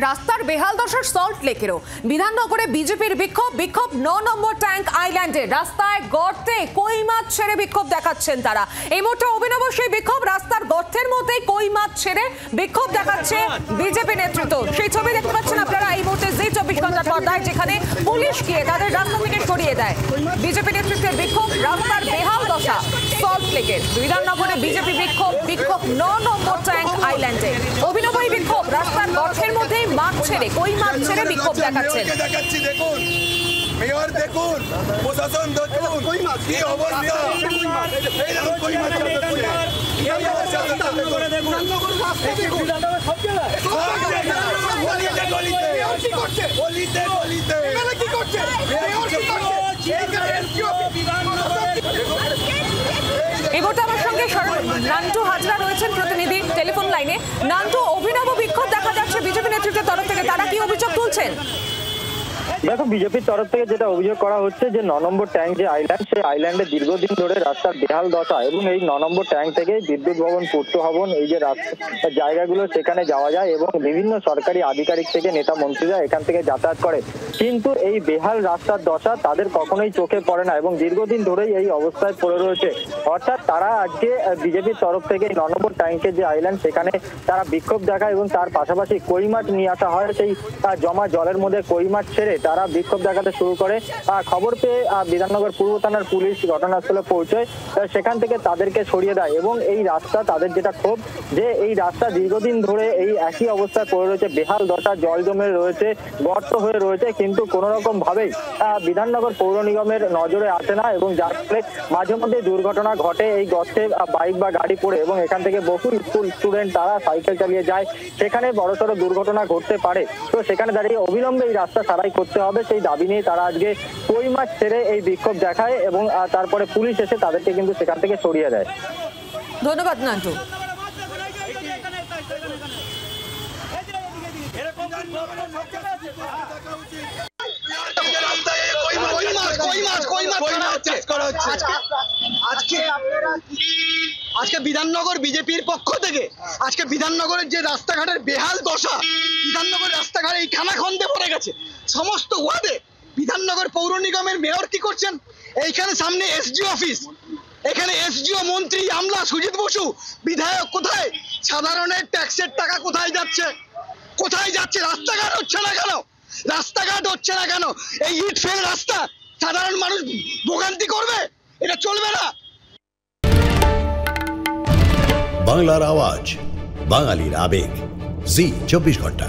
রাস্তার বেহাল দশার সল্ট লেকেরও বিধাননগরে বিজেপির বিক্ষোভ 9 নম্বর ট্যাঙ্ক আইল্যান্ডে রাস্তায় গর্তে কই মাছ ছেড়ে বিক্ষোভ দেখাচ্ছেন তারা। এই মুহূর্তে অভিনব সেই বিক্ষোভ, রাস্তার গর্তের মধ্যেই কই মাছ ছেড়ে বিক্ষোভ দেখাচ্ছে বিজেপি নেতৃত্ব। সেই ছবি দেখতে পাচ্ছেন আপনারা এই মুহূর্তে জি 24 ঘন্টার পর্দায়, যেখানে পুলিশ গিয়ে তাদের রাস্তা থেকে সরিয়ে দেয়। বিজেপি নেতৃত্বের বিক্ষোভ, রাস্তার বেহাল দশা সল্ট লেকের বিধাননগরে বিজেপি বিক্ষোভ 9 নম্বর ট্যাঙ্ক আইল্যান্ডে। অভিনব এই বিক্ষোভ, রাস্তার গর্তের মধ্যে মাছ ছেড়ে কই মাছ ছেড়ে বিক্ষোভ দেখাচ্ছেন। দেখুন মেয়র, দেখুন প্রশাসন, দেখুন কি অবস্থা, এই দেখুন কই মাছ এই মুহূর্তে আমার সঙ্গে নান্টু হাজরা রয়েছেন প্রতিনিধি টেলিফোন লাইনে। নান্টু, অভিনব বিক্ষোভ দেখা যাচ্ছে বিজেপি নেতৃত্বের তরফ থেকে, তারা কি অভিযোগ তুলছেন? দেখো, বিজেপির তরফ থেকে যেটা অভিযোগ করা হচ্ছে যে 9 নম্বর ট্যাঙ্ক যে আইল্যান্ড, সেই আইল্যান্ডে দীর্ঘদিন ধরে রাস্তার বেহাল দশা এবং এই 9 নম্বর ট্যাঙ্ক থেকে বিদ্যুৎ ভবন, পূর্ত ভবন, এই যে রাস্তা জায়গাগুলো সেখানে যাওয়া যায় এবং বিভিন্ন সরকারি আধিকারিক থেকে নেতা মন্ত্রীরা এখান থেকে যাতায়াত করে। কিন্তু এই বেহাল রাস্তার দশা তাদের কখনোই চোখে পড়ে না এবং দীর্ঘদিন ধরেই এই অবস্থায় পড়ে রয়েছে। অর্থাৎ তারা আজকে বিজেপির তরফ থেকে 9 নম্বর ট্যাঙ্কের যে আইল্যান্ড সেখানে তারা বিক্ষোভ দেখায় এবং তার পাশাপাশি কই মাছ নিয়ে আসা হয়। সেই জমা জলের মধ্যে কই মাছ ছেড়ে তারা বিক্ষোভ দেখাতে শুরু করে। খবর পেয়ে বিধাননগর পূর্ব থানার পুলিশ ঘটনাস্থলে পৌঁছয়, সেখান থেকে তাদেরকে সরিয়ে দেয় এবং এই রাস্তা তাদের যেটা ক্ষোভ যে এই রাস্তা দীর্ঘদিন ধরে এই একই অবস্থায় পড়ে রয়েছে, বেহাল দশা, জল জমে রয়েছে, গর্ত হয়ে রয়েছে, কিন্তু কোনো রকম ভাবেই বিধাননগর পৌর নিগমের নজরে আসে না এবং যার ফলে মাঝে মধ্যে দুর্ঘটনা ঘটে। এই গর্তে বাইক বা গাড়ি পড়ে এবং এখান থেকে বহু স্কুল স্টুডেন্ট তারা সাইকেল চালিয়ে যায়, সেখানে বড়সড় দুর্ঘটনা ঘটতে পারে। তো সেখানে দাঁড়িয়ে অবিলম্বে এই রাস্তা সারাই করতে হবে, সেই দাবি নিয়ে তারা আজকে কই মাছ ছেড়ে এই বিক্ষোভ দেখায় এবং তারপরে পুলিশ এসে তাদেরকে কিন্তু সেখান থেকে সরিয়ে দেয়। ধন্যবাদ নান্টু। আজকে বিধাননগর বিজেপির পক্ষ থেকে আজকে বিধাননগরের যে রাস্তাঘাটের বেহাল দশা, বিধাননগর রাস্তাঘাট এই খানাখন্দে পড়ে গেছে সমস্ত ওয়ার্ডে। বিধাননগর পৌর নিগমের মেয়র কি করছেন? এইখানে সামনে এসডিও অফিস, এখানে এসডিও, মন্ত্রী, আমলা, সুজিত বসু, বিধায়ক কোথায়? সাধারণের ট্যাক্সের টাকা কোথায় যাচ্ছে? রাস্তাঘাট হচ্ছে না কেন? এই ইট ফেল রাস্তা সাধারণ মানুষ ভোগান্তি করবে, এটা চলবে না। বাংলার আওয়াজ, বাঙালির আবেগ, জি 24 ঘন্টা।